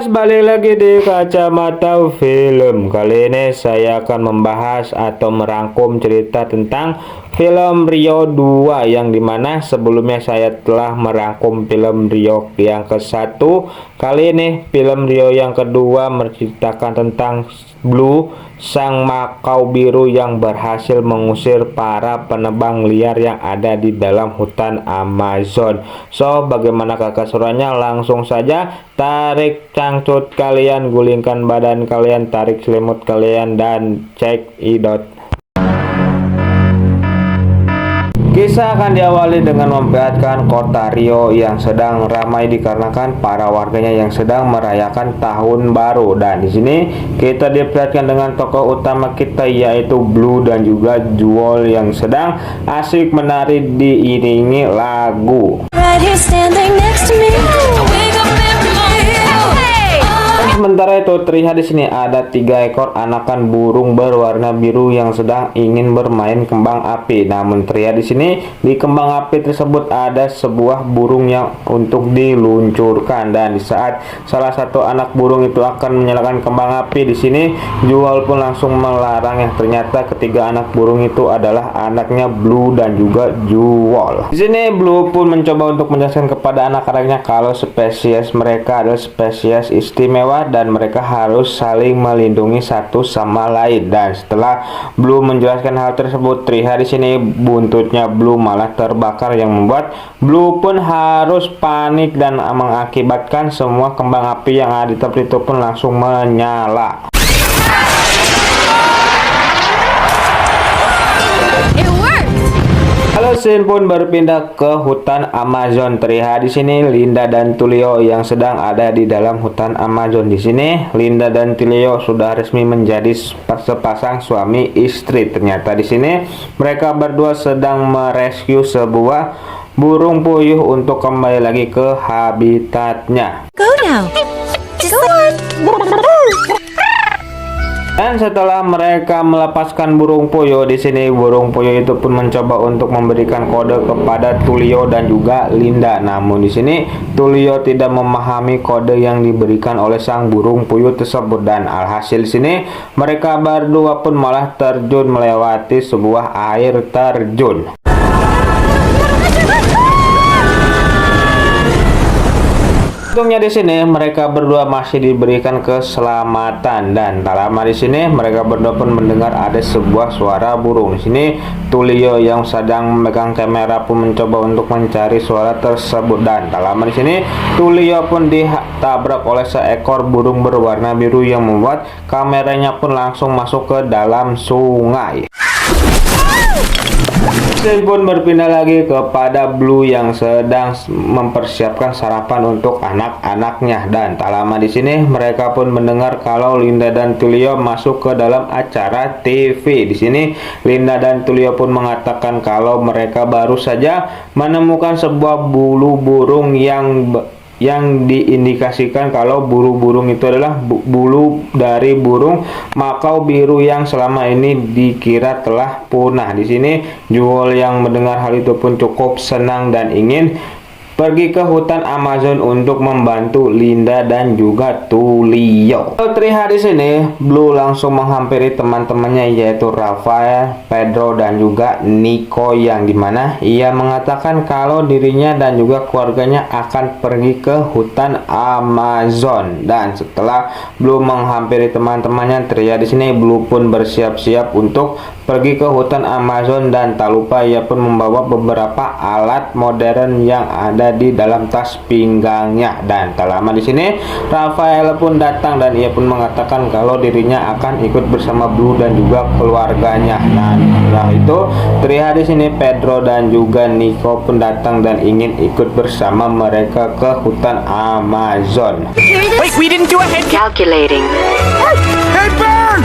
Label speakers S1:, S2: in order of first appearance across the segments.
S1: balik lagi di Kacamata Film. Kali ini saya akan membahas atau merangkum cerita tentang film Rio 2, yang dimana sebelumnya saya telah merangkum film Rio yang ke-1. Kali ini film Rio yang kedua menceritakan tentang Blue, sang makau biru yang berhasil mengusir para penebang liar yang ada di dalam hutan Amazon. So, bagaimana keseruannya? Langsung saja tarik cangcut kalian, gulingkan badan kalian, tarik selimut kalian, dan cek idot. Kisah akan diawali dengan memperlihatkan kota Rio yang sedang ramai dikarenakan para warganya yang sedang merayakan tahun baru. Dan di sini kita diperlihatkan dengan tokoh utama kita, yaitu Blue dan juga Jewel, yang sedang asik menari diiringi lagu. Sementara itu terlihat di sini ada 3 ekor anakan burung berwarna biru yang sedang ingin bermain kembang api. Namun terlihat di sini di kembang api tersebut ada sebuah burung yang untuk diluncurkan, dan di saat salah satu anak burung itu akan menyalakan kembang api, di sini Jewel pun langsung melarang. Yang ternyata ketiga anak burung itu adalah anaknya Blue dan juga Jewel. Di sini Blue pun mencoba untuk menjelaskan kepada anak-anaknya kalau spesies mereka adalah spesies istimewa dan mereka harus saling melindungi satu sama lain. Dan setelah Blue menjelaskan hal tersebut, terlihat di sini buntutnya Blue malah terbakar, yang membuat Blue pun harus panik dan mengakibatkan semua kembang api yang ada di tempat itu pun langsung menyala. Lalu scene pun berpindah ke hutan Amazon. Terlihat di sini Linda dan Tulio yang sedang ada di dalam hutan Amazon. Di sini Linda dan Tulio sudah resmi menjadi sepasang suami istri. Ternyata di sini mereka berdua sedang merescue sebuah burung puyuh untuk kembali lagi ke habitatnya.
S2: Go now. Go on.
S1: Dan setelah mereka melepaskan burung puyuh, di sini burung puyuh itu pun mencoba untuk memberikan kode kepada Tulio dan juga Linda. Namun di sini Tulio tidak memahami kode yang diberikan oleh sang burung puyuh tersebut, dan alhasil di sini mereka berdua pun malah terjun melewati sebuah air terjun. Untungnya di sini mereka berdua masih diberikan keselamatan, dan tak lama di sini mereka berdua pun mendengar ada sebuah suara burung. Di sini Tulio yang sedang memegang kamera pun mencoba untuk mencari suara tersebut, dan tak lama di sini Tulio pun ditabrak oleh seekor burung berwarna biru yang membuat kameranya pun langsung masuk ke dalam sungai. Scene pun berpindah lagi kepada Blue yang sedang mempersiapkan sarapan untuk anak-anaknya, dan tak lama di sini mereka pun mendengar kalau Linda dan Tulio masuk ke dalam acara TV. Di sini Linda dan Tulio pun mengatakan kalau mereka baru saja menemukan sebuah bulu burung yang diindikasikan kalau bulu burung itu adalah bulu dari burung makau biru yang selama ini dikira telah punah. Di sini Jewel yang mendengar hal itu pun cukup senang dan ingin pergi ke hutan Amazon untuk membantu Linda dan juga Tulio. Terlihat di sini Blue langsung menghampiri teman-temannya, yaitu Rafael, Pedro dan juga Nico, yang dimana ia mengatakan kalau dirinya dan juga keluarganya akan pergi ke hutan Amazon. Dan setelah Blue menghampiri teman-temannya, terlihat di sini Blue pun bersiap-siap untuk pergi ke hutan Amazon, dan tak lupa ia pun membawa beberapa alat modern yang ada di dalam tas pinggangnya. Dan tak lama di sini Rafael pun datang, dan ia pun mengatakan kalau dirinya akan ikut bersama Blue dan juga keluarganya. Nah, setelah itu terlihat di sini Pedro dan juga Nico pun datang dan ingin ikut bersama mereka ke hutan Amazon.
S3: Wait, we didn't do a head
S2: Calculating.
S3: Hey, Burns!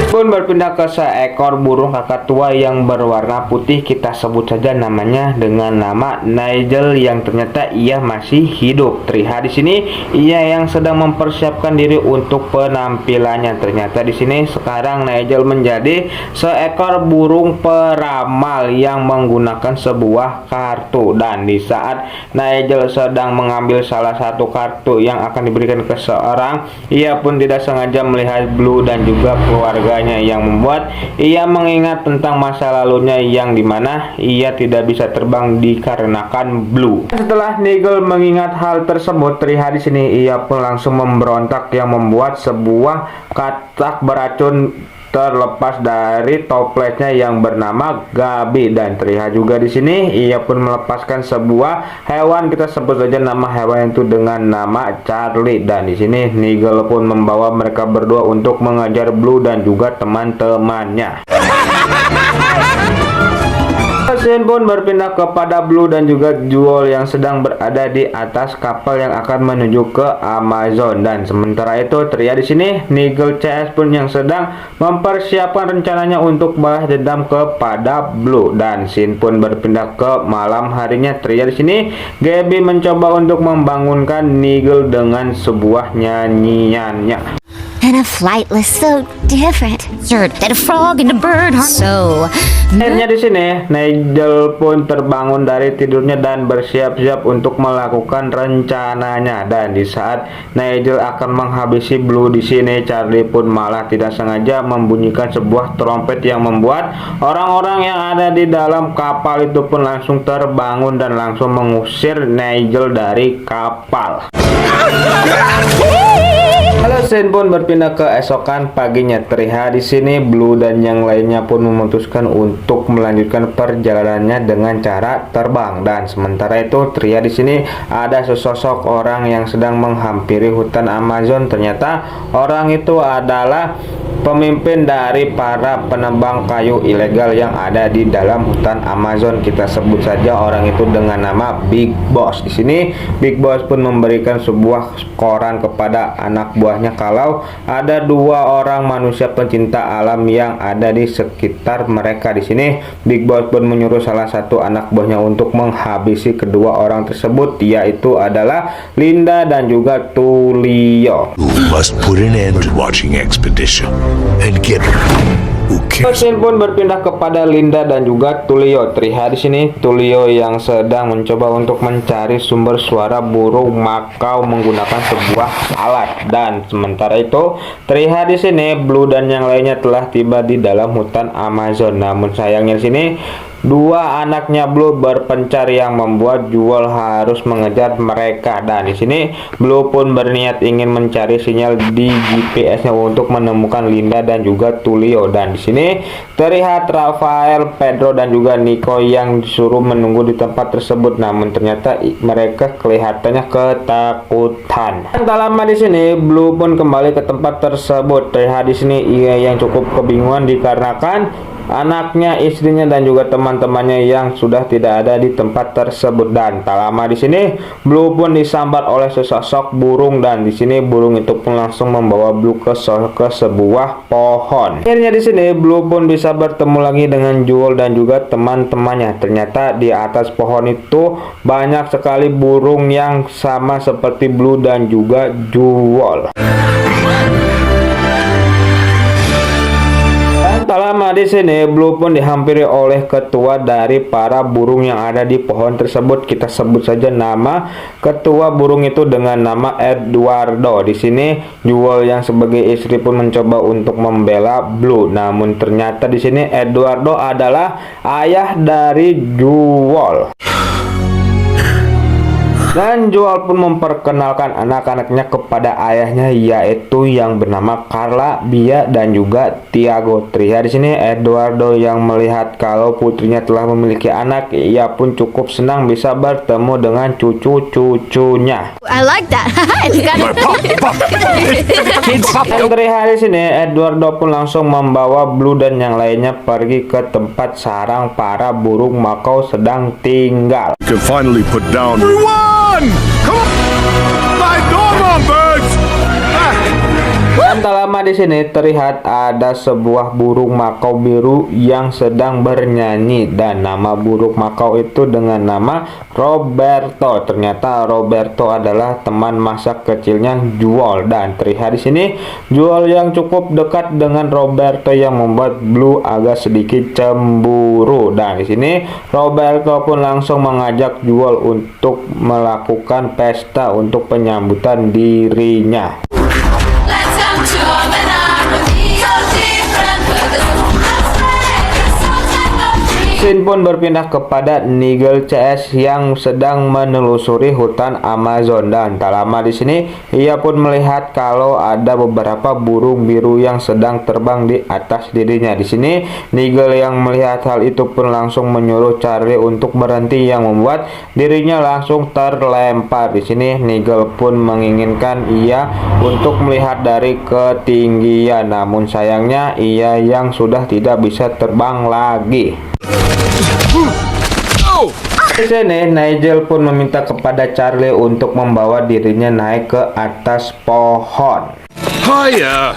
S1: Pun berpindah ke seekor burung kakatua yang berwarna putih, kita sebut saja namanya dengan nama Nigel, yang ternyata ia masih hidup. Terlihat di sini ia yang sedang mempersiapkan diri untuk penampilannya. Ternyata di sini sekarang Nigel menjadi seekor burung peramal yang menggunakan sebuah kartu, dan di saat Nigel sedang mengambil salah satu kartu yang akan diberikan ke seorang, ia pun tidak sengaja melihat Blue dan juga keluarganya, yang membuat ia mengingat tentang masa lalunya yang dimana ia tidak bisa terbang dikarenakan Blue. Setelah Nigel mengingat hal tersebut, terlihat di sini ia pun langsung memberontak yang membuat sebuah katak beracun terlepas dari toplesnya yang bernama Gabi, dan terlihat juga di sini ia pun melepaskan sebuah hewan, kita sebut saja nama hewan itu dengan nama Charlie, dan di sini Nigel pun membawa mereka berdua untuk mengejar Blue dan juga teman-temannya. Scene pun berpindah kepada Blue dan juga Jewel yang sedang berada di atas kapal yang akan menuju ke Amazon, dan sementara itu terlihat di sini Nigel CS pun yang sedang mempersiapkan rencananya untuk balas dendam kepada Blue, dan scene pun berpindah ke malam harinya. Terlihat di sini Gabi mencoba untuk membangunkan Nigel dengan sebuah nyanyiannya.
S2: And a flightless so different. Absurd that a frog and a bird are so.
S1: Akhirnya di sini Nigel pun terbangun dari tidurnya dan bersiap-siap untuk melakukan rencananya. Dan di saat Nigel akan menghabisi Blue, di sini Charlie pun malah tidak sengaja membunyikan sebuah trompet yang membuat orang-orang yang ada di dalam kapal itu pun langsung terbangun dan langsung mengusir Nigel dari kapal. Lalu scene pun berpindah ke esokan paginya. Terlihat di sini Blue dan yang lainnya pun memutuskan untuk melanjutkan perjalanannya dengan cara terbang, dan sementara itu terlihat di sini ada sesosok orang yang sedang menghampiri hutan Amazon. Ternyata orang itu adalah pemimpin dari para penebang kayu ilegal yang ada di dalam hutan Amazon. Kita sebut saja orang itu dengan nama Big Boss. Di sini Big Boss pun memberikan sebuah koran kepada anak buahnya kalau ada dua orang manusia pencinta alam yang ada di sekitar mereka. Di sini Big Boss pun menyuruh salah satu anak buahnya untuk menghabisi kedua orang tersebut, yaitu adalah Linda dan juga Tulio.
S3: We must put an end to watching expedition and get who cares.
S1: Scene pun berpindah kepada Linda dan juga Tulio. Terlihat di sini Tulio yang sedang mencoba untuk mencari sumber suara burung makau menggunakan sebuah alat, dan sementara itu terlihat di sini Blue dan yang lainnya telah tiba di dalam hutan Amazon. Namun sayangnya di sini dua anaknya Blue berpencar yang membuat Jewel harus mengejar mereka, dan di sini Blue pun berniat ingin mencari sinyal di GPS-nya untuk menemukan Linda dan juga Tulio. Dan di sini terlihat Rafael, Pedro dan juga Nico yang disuruh menunggu di tempat tersebut, namun ternyata mereka kelihatannya ketakutan. Dan tak lama di sini Blue pun kembali ke tempat tersebut. Terlihat di sini ia yang cukup kebingungan dikarenakan anaknya, istrinya dan juga teman-temannya yang sudah tidak ada di tempat tersebut. Dan tak lama di sini Blue pun disambar oleh sesosok burung, dan di sini burung itu pun langsung membawa Blue ke sebuah pohon. Akhirnya di sini Blue pun bisa bertemu lagi dengan Jewel dan juga teman-temannya. Ternyata di atas pohon itu banyak sekali burung yang sama seperti Blue dan juga Jewel. Tak lama di sini Blue pun dihampiri oleh ketua dari para burung yang ada di pohon tersebut. Kita sebut saja nama ketua burung itu dengan nama Eduardo. Di sini Jewel yang sebagai istri pun mencoba untuk membela Blue, namun ternyata di sini Eduardo adalah ayah dari Jewel. Dan Jewel pun memperkenalkan anak-anaknya kepada ayahnya, yaitu yang bernama Carla, Bia dan juga Tiago. Terlihat di sini Eduardo yang melihat kalau putrinya telah memiliki anak, ia pun cukup senang bisa bertemu dengan cucu-cucunya.
S2: I like that.
S1: Dan terlihat di sini Eduardo pun langsung membawa Blue dan yang lainnya pergi ke tempat sarang para burung makau sedang tinggal.
S3: You can finally put down. Everyone, come on, my dog on birds.
S1: Dan tak lama lama di sini terlihat ada sebuah burung makau biru yang sedang bernyanyi, dan nama burung makau itu dengan nama Roberto. Ternyata Roberto adalah teman masa kecilnya Joel, dan terlihat di sini Joel yang cukup dekat dengan Roberto yang membuat Blue agak sedikit cemburu. Dan di sini Roberto pun langsung mengajak Joel untuk melakukan pesta untuk penyambutan dirinya. Scene pun berpindah kepada Nigel CS yang sedang menelusuri hutan Amazon, dan tak lama di sini ia pun melihat kalau ada beberapa burung biru yang sedang terbang di atas dirinya. Di sini Nigel yang melihat hal itu pun langsung menyuruh Charlie untuk berhenti, yang membuat dirinya langsung terlempar. Di sini Nigel pun menginginkan ia untuk melihat dari ketinggian, namun sayangnya ia yang sudah tidak bisa terbang lagi. Di sini Nigel pun meminta kepada Charlie untuk membawa dirinya naik ke atas pohon.
S3: Hiya!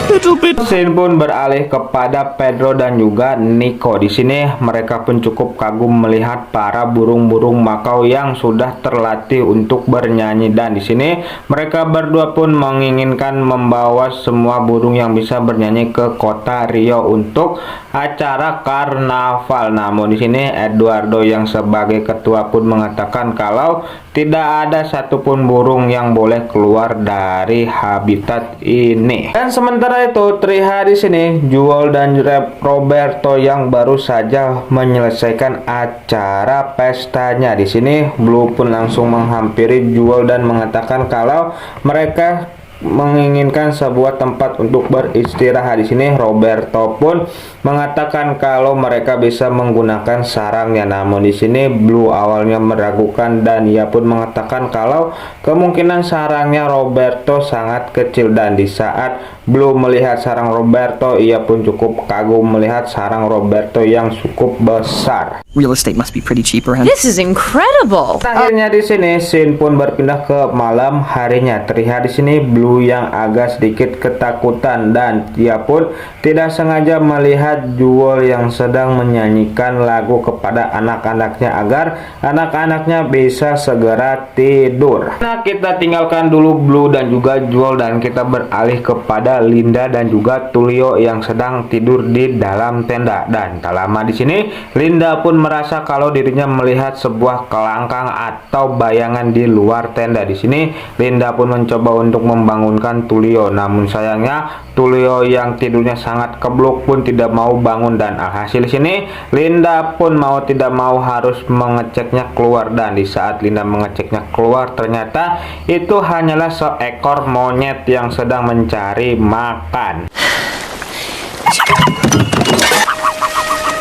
S3: Little bit.
S1: Scene pun beralih kepada Pedro dan juga Nico. Di sini mereka pun cukup kagum melihat para burung-burung makau yang sudah terlatih untuk bernyanyi, dan di sini mereka berdua pun menginginkan membawa semua burung yang bisa bernyanyi ke kota Rio untuk acara karnaval. Namun di sini Eduardo yang sebagai ketua pun mengatakan kalau tidak ada satupun burung yang boleh keluar dari habitat ini. Dan sementara itu terlihat di sini Joel dan Roberto yang baru saja menyelesaikan acara pestanya. Di sini Blue pun langsung menghampiri Joel dan mengatakan kalau mereka menginginkan sebuah tempat untuk beristirahat. Di sini Roberto pun mengatakan kalau mereka bisa menggunakan sarangnya. Namun di sini Blue awalnya meragukan, dan ia pun mengatakan kalau kemungkinan sarangnya Roberto sangat kecil. Dan di saat Blue melihat sarang Roberto, ia pun cukup kagum melihat sarang Roberto yang cukup besar.
S4: Real estate must be pretty cheap around.
S5: This is incredible.
S1: Akhirnya di sini scene pun berpindah ke malam harinya. Terlihat di sini Blue yang agak sedikit ketakutan, dan dia pun tidak sengaja melihat Joel yang sedang menyanyikan lagu kepada anak-anaknya agar anak-anaknya bisa segera tidur. Nah, kita tinggalkan dulu Blue dan juga Joel dan kita beralih kepada Linda dan juga Tulio yang sedang tidur di dalam tenda. Dan tak lama di sini Linda pun merasa kalau dirinya melihat sebuah kelangkang atau bayangan di luar tenda. Di sini Linda pun mencoba untuk membangunkan Tulio, namun sayangnya Tulio yang tidurnya sangat kebluk pun tidak mau bangun, dan alhasil di sini Linda pun mau tidak mau harus mengeceknya keluar. Dan di saat Linda mengeceknya keluar, ternyata itu hanyalah seekor monyet yang sedang mencari makan.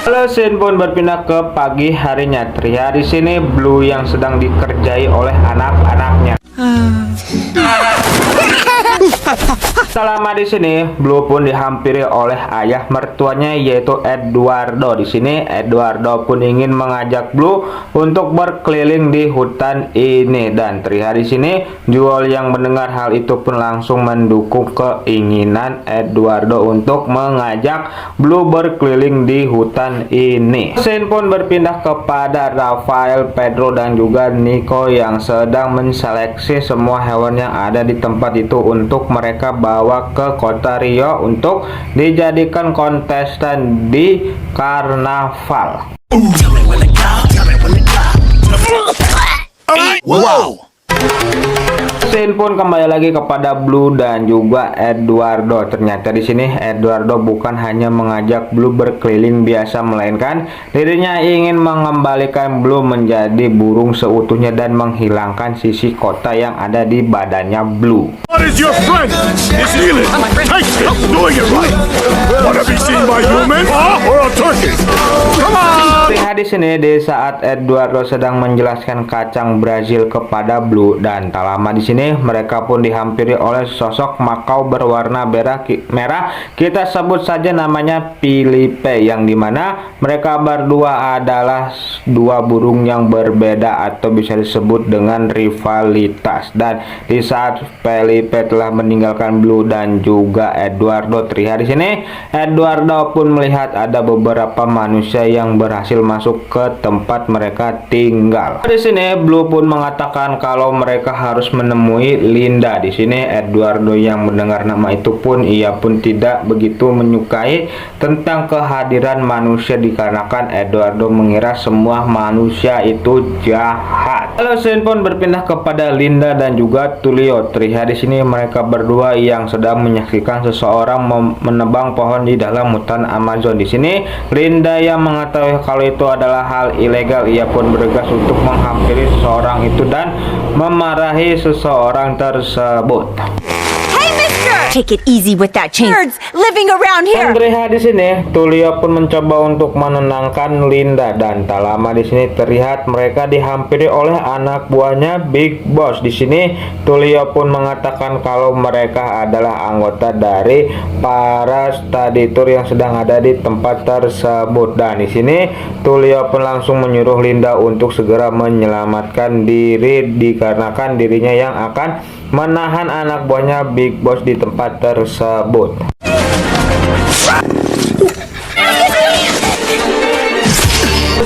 S1: Lalu scene pun berpindah ke pagi harinya. Terlihat di sini Blue yang sedang dikerjai oleh anak-anaknya. Selama di sini Blue pun dihampiri oleh ayah mertuanya yaitu Eduardo. Di sini Eduardo pun ingin mengajak Blue untuk berkeliling di hutan ini, dan terlihat di sini Joel yang mendengar hal itu pun langsung mendukung keinginan Eduardo untuk mengajak Blue berkeliling di hutan ini. Scene pun berpindah kepada Rafael, Pedro dan juga Nico yang sedang menseleksi semua hewan yang ada di tempat itu untuk mereka bawa ke kota Rio untuk dijadikan kontestan di karnaval.
S3: Wow!
S1: Scene pun kembali lagi kepada Blue dan juga Eduardo. Ternyata di sini Eduardo bukan hanya mengajak Blue berkeliling biasa, melainkan dirinya ingin mengembalikan Blue menjadi burung seutuhnya dan menghilangkan sisi kota yang ada di badannya Blue.
S3: What is your friend? Is he Hey, stop doing it right! Wanna be seen by human or a turkey? Come on!
S1: Lihat di sini di saat Eduardo sedang menjelaskan kacang Brazil kepada Blue, dan tak lama di sini sini mereka pun dihampiri oleh sosok makau berwarna merah. Kita sebut saja namanya Felipe, yang dimana mereka berdua adalah dua burung yang berbeda atau bisa disebut dengan rivalitas. Dan di saat Felipe telah meninggalkan Blue dan juga Eduardo, terlihat di sini Eduardo pun melihat ada beberapa manusia yang berhasil masuk ke tempat mereka tinggal. Di sini Blue pun mengatakan kalau mereka harus menemui Linda. Di sini Eduardo yang mendengar nama itu pun ia pun tidak begitu menyukai tentang kehadiran manusia, dikarenakan Eduardo mengira semua manusia itu jahat. Lalu scene pun berpindah kepada Linda dan juga Tulio. Terlihat di sini mereka berdua yang sedang menyaksikan seseorang menebang pohon di dalam hutan Amazon. Di sini Linda yang mengetahui kalau itu adalah hal ilegal, ia pun bergegas untuk menghampiri seseorang itu dan memarahi seseorang tersebut.
S4: Hey, mister! Take it easy with that chain. Birds living around here.
S1: Dan terlihat di sini Tulio pun mencoba untuk menenangkan Linda, dan tak lama di sini terlihat mereka dihampiri oleh anak buahnya Big Boss. Di sini Tulio pun mengatakan kalau mereka adalah anggota dari para study tour yang sedang ada di tempat tersebut. Dan di sini Tulio pun langsung menyuruh Linda untuk segera menyelamatkan diri, dikarenakan dirinya yang akan menahan anak buahnya Big Boss di tempat tersebut.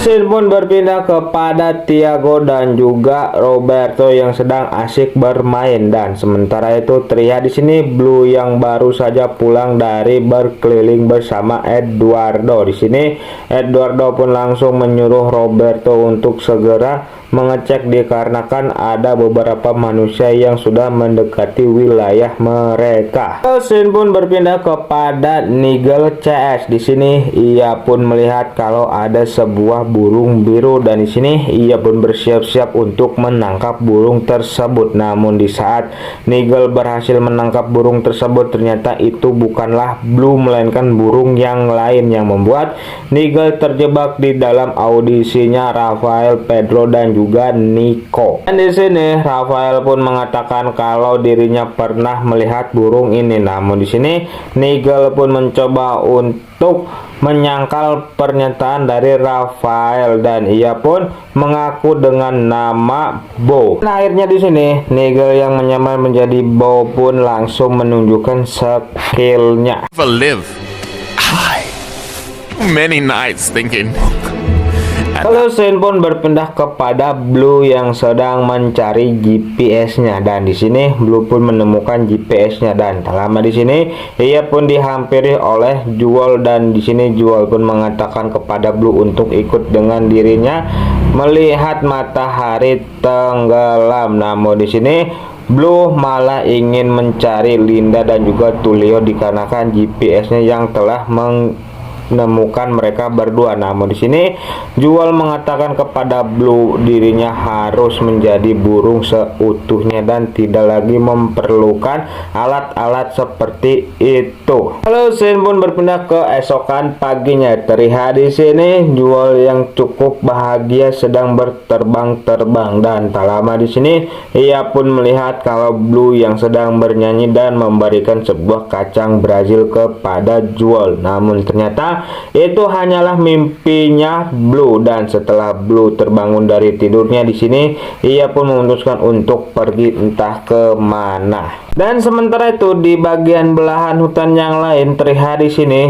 S1: Scene pun berpindah kepada Tiago dan juga Roberto yang sedang asyik bermain, dan sementara itu terlihat di sini Blue yang baru saja pulang dari berkeliling bersama Eduardo. Di sini Eduardo pun langsung menyuruh Roberto untuk segera mengecek, dikarenakan ada beberapa manusia yang sudah mendekati wilayah mereka. Scene pun berpindah kepada Nigel CS. Di sini ia pun melihat kalau ada sebuah burung biru, dan di sini ia pun bersiap-siap untuk menangkap burung tersebut. Namun di saat Nigel berhasil menangkap burung tersebut, ternyata itu bukanlah Blue melainkan burung yang lain, yang membuat Nigel terjebak di dalam audisinya Rafael, Pedro dan juga Nico. Dan di sini Rafael pun mengatakan kalau dirinya pernah melihat burung ini. Namun di sini Nigel pun mencoba untuk menyangkal pernyataan dari Rafael, dan ia pun mengaku dengan nama Bo. Dan akhirnya di sini Nigel yang menyamar menjadi Bo pun langsung menunjukkan skillnya.
S3: Live high many nights thinking.
S1: Lalu scene pun berpindah kepada Blue yang sedang mencari GPS-nya, dan di sini Blue pun menemukan GPS-nya, dan tak lama di sini ia pun dihampiri oleh Jewel, dan di sini Jewel pun mengatakan kepada Blue untuk ikut dengan dirinya melihat matahari tenggelam. Namun di sini Blue malah ingin mencari Linda dan juga Tulio, dikarenakan GPS-nya yang telah menemukan mereka berdua. Namun di sini Jewel mengatakan kepada Blue dirinya harus menjadi burung seutuhnya dan tidak lagi memerlukan alat-alat seperti itu. Lalu scene pun berpindah ke esokan paginya. Terlihat di sini Jewel yang cukup bahagia sedang berterbang-terbang, dan tak lama di sini ia pun melihat kalau Blue yang sedang bernyanyi dan memberikan sebuah kacang Brazil kepada Jewel. Namun ternyata itu hanyalah mimpinya Blue, dan setelah Blue terbangun dari tidurnya di sini ia pun memutuskan untuk pergi entah ke mana. Dan sementara itu di bagian belahan hutan yang lain terlihat di sini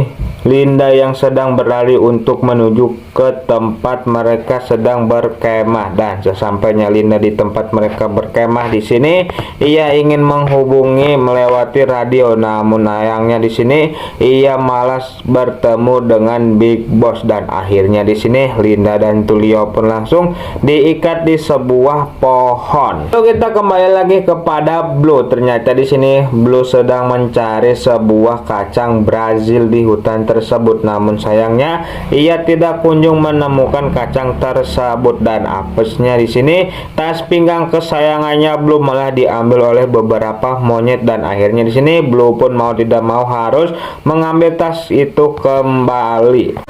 S1: Linda yang sedang berlari untuk menuju ke tempat mereka sedang berkemah. Dan sesampainya Linda di tempat mereka berkemah di sini ia ingin menghubungi melewati radio, namun sayangnya di sini ia malas bertemu dengan Big Boss, dan akhirnya di sini Linda dan Tulio pun langsung diikat di sebuah pohon. Lalu kita kembali lagi kepada Blue. Ternyata di sini Blue sedang mencari sebuah kacang Brazil di hutan tersebut. Namun sayangnya ia tidak kunjung menemukan kacang tersebut, dan apesnya di sini tas pinggang kesayangannya Blue malah diambil oleh beberapa monyet, dan akhirnya di sini Blue pun mau tidak mau harus mengambil tas itu kembali.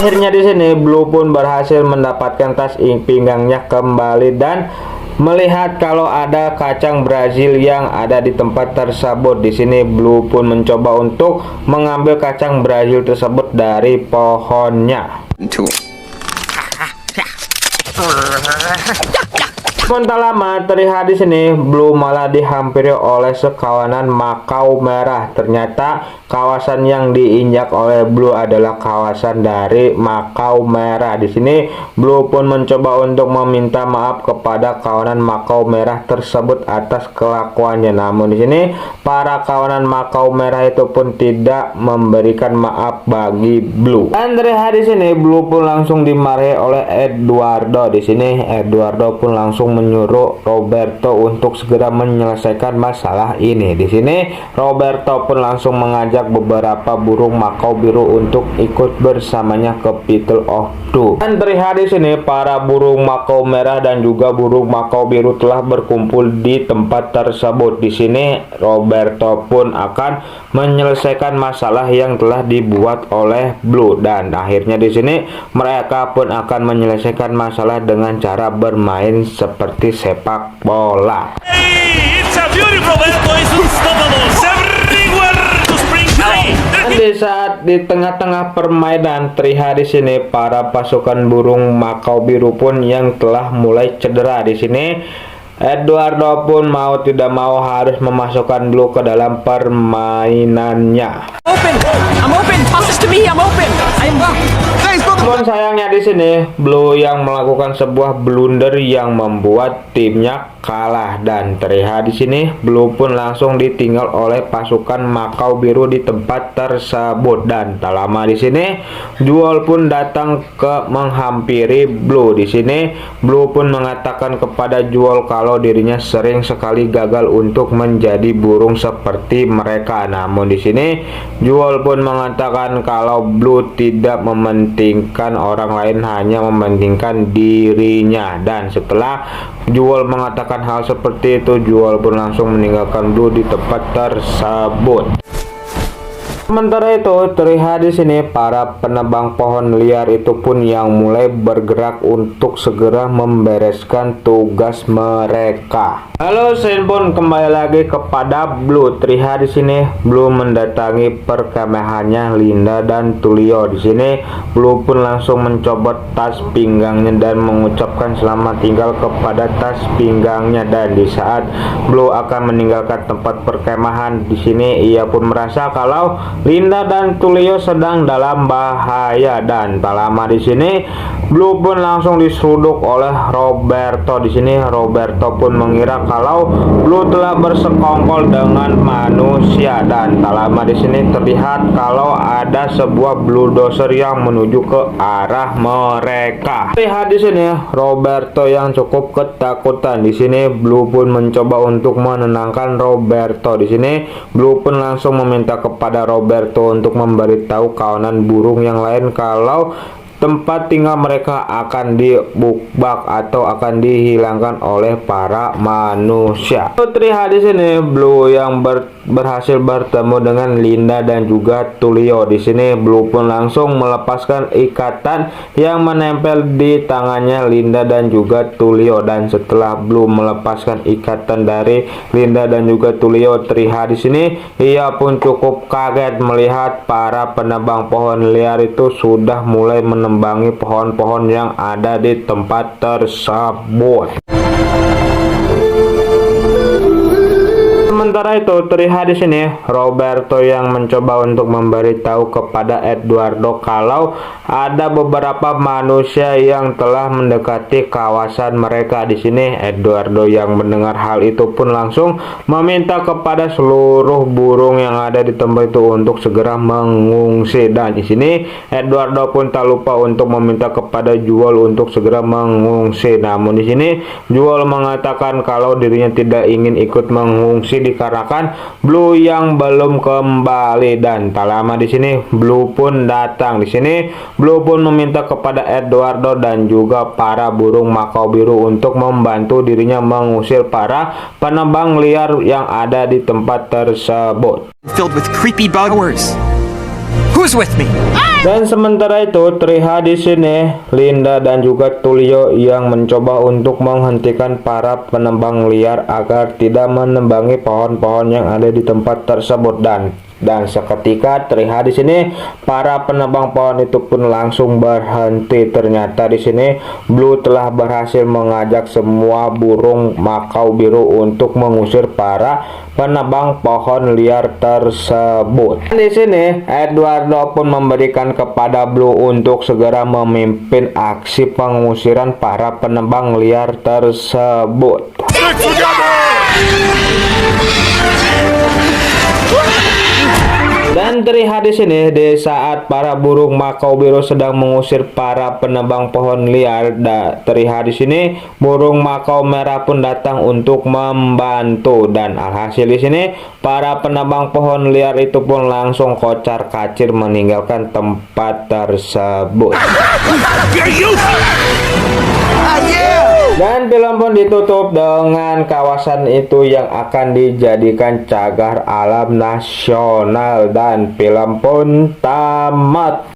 S1: Akhirnya di sini Blue pun berhasil mendapatkan tas pinggangnya kembali dan melihat kalau ada kacang Brazil yang ada di tempat tersebut. Di sini Blue pun mencoba untuk mengambil kacang Brazil tersebut dari pohonnya. Sementara lama terlihat di sini Blue malah dihampiri oleh sekawanan makau merah. Ternyata kawasan yang diinjak oleh Blue adalah kawasan dari makau merah. Di sini Blue pun mencoba untuk meminta maaf kepada kawanan makau merah tersebut atas kelakuannya. Namun di sini para kawanan makau merah itu pun tidak memberikan maaf bagi Blue. Dan terlihat di sini Blue pun langsung dimarahi oleh Eduardo. Di sini Eduardo pun langsung menyuruh Roberto untuk segera menyelesaikan masalah ini. Di sini Roberto pun langsung mengajak beberapa burung makau biru untuk ikut bersamanya ke Battle of Two. Dan terlihat di sini para burung makau merah dan juga burung makau biru telah berkumpul di tempat tersebut. Di sini Roberto pun akan menyelesaikan masalah yang telah dibuat oleh Blue dan akhirnya di sini mereka pun akan menyelesaikan masalah dengan cara bermain seperti sepak bola.
S5: Hey, it's a beautiful Roberto is unstoppable. Everywhere to spring clean.
S1: Dan di saat di tengah-tengah permainan terlihat di sini para pasukan burung makau biru pun yang telah mulai cedera. Di sini Eduardo pun mau tidak mau harus memasukkan Blue ke dalam permainannya.
S6: Open! I'm open! Toss this to me! I'm open! I'm
S1: Namun sayangnya di sini Blue yang melakukan sebuah blunder yang membuat timnya kalah dan terlihat di sini Blue pun langsung ditinggal oleh pasukan makau biru di tempat tersebut dan tak lama di sini Jewel pun datang ke menghampiri Blue. Di sini Blue pun mengatakan kepada Jewel kalau dirinya sering sekali gagal untuk menjadi burung seperti mereka. Namun di sini Jewel pun mengatakan kalau Blue tidak mementingkan orang lain, hanya mementingkan dirinya. Dan setelah Jewel mengatakan hal seperti itu, Jewel pun langsung meninggalkan Blue di tempat tersebut. Sementara itu terlihat di sini para penebang pohon liar itu pun yang mulai bergerak untuk segera membereskan tugas mereka. Halo, saya pun kembali lagi kepada Blue. Terlihat di sini Blue mendatangi perkemahannya Linda dan Tulio. Di sini Blue pun langsung mencopot tas pinggangnya dan mengucapkan selamat tinggal kepada tas pinggangnya. Dan di saat Blue akan meninggalkan tempat perkemahan, di sini ia pun merasa kalau Linda dan Tulio sedang dalam bahaya dan tak lama di sini Blue pun langsung diseruduk oleh Roberto. Di sini Roberto pun mengira kalau Blue telah bersekongkol dengan manusia dan tak lama di sini terlihat kalau ada sebuah bulldozer yang menuju ke arah mereka. Lihat di sini Roberto yang cukup ketakutan. Di sini Blue pun mencoba untuk menenangkan Roberto. Di sini Blue pun langsung meminta kepada Roberto untuk memberitahu kawanan burung yang lain kalau tempat tinggal mereka akan dibukbak atau akan dihilangkan oleh para manusia. Terlihat di sini Blue yang berhasil bertemu dengan Linda dan juga Tulio. Di sini Blue pun langsung melepaskan ikatan yang menempel di tangannya Linda dan juga Tulio. Dan setelah Blue melepaskan ikatan dari Linda dan juga Tulio, terlihat di sini ia pun cukup kaget melihat para penebang pohon liar itu sudah mulai menembangi pohon-pohon yang ada di tempat tersebut. Sementara itu terlihat di sini Roberto yang mencoba untuk memberitahu kepada Eduardo kalau ada beberapa manusia yang telah mendekati kawasan mereka. Di sini Eduardo yang mendengar hal itu pun langsung meminta kepada seluruh burung yang ada di tempat itu untuk segera mengungsi. Dan di sini Eduardo pun tak lupa untuk meminta kepada Jewel untuk segera mengungsi. Namun di sini Jewel mengatakan kalau dirinya tidak ingin ikut mengungsi dikarenakan Blue yang belum kembali. Dan tak lama di sini Blue pun datang. Di sini Blue pun meminta kepada Eduardo dan juga para burung makau biru untuk membantu dirinya mengusir para penebang liar yang ada di tempat tersebut.
S6: filled with creepy buggers. Who Who's with me?
S1: Dan sementara itu terlihat di sini Linda dan juga Tulio yang mencoba untuk menghentikan para penebang liar agar tidak menebangi pohon-pohon yang ada di tempat tersebut, dan seketika terlihat di sini para penebang pohon itu pun langsung berhenti. Ternyata di sini Blue telah berhasil mengajak semua burung makau biru untuk mengusir para penebang pohon liar tersebut. Di sini Eduardo pun memberikan kepada Blue untuk segera memimpin aksi pengusiran para penebang liar tersebut.
S3: Stick together!
S1: Dan terlihat di sini di saat para burung makau biru sedang mengusir para penebang pohon liar, terlihat di sini burung makau merah pun datang untuk membantu, dan alhasil di sini para penebang pohon liar itu pun langsung kocar-kacir meninggalkan tempat tersebut. Dan film pun ditutup dengan kawasan itu yang akan dijadikan cagar alam nasional, dan film pun tamat.